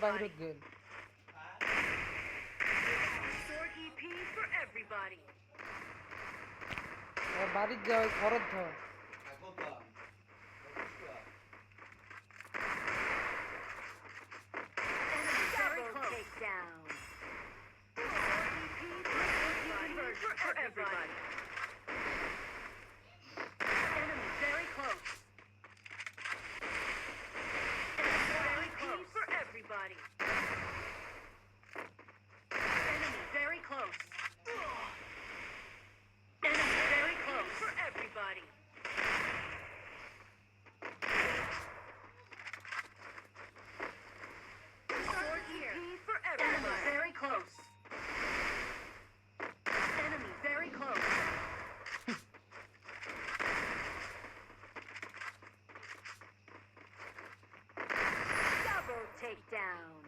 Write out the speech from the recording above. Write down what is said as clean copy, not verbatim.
বাহিরত গেল। Sword EP for everybody. বাড়ির যাও খরচ ধর। Double takedown. EP for everybody. Enemy very close. Very close for everybody. Enemy very close. Enemy very close for everybody. Sword EP for everybody. Enemy very close. Enemy very close. Double takedown.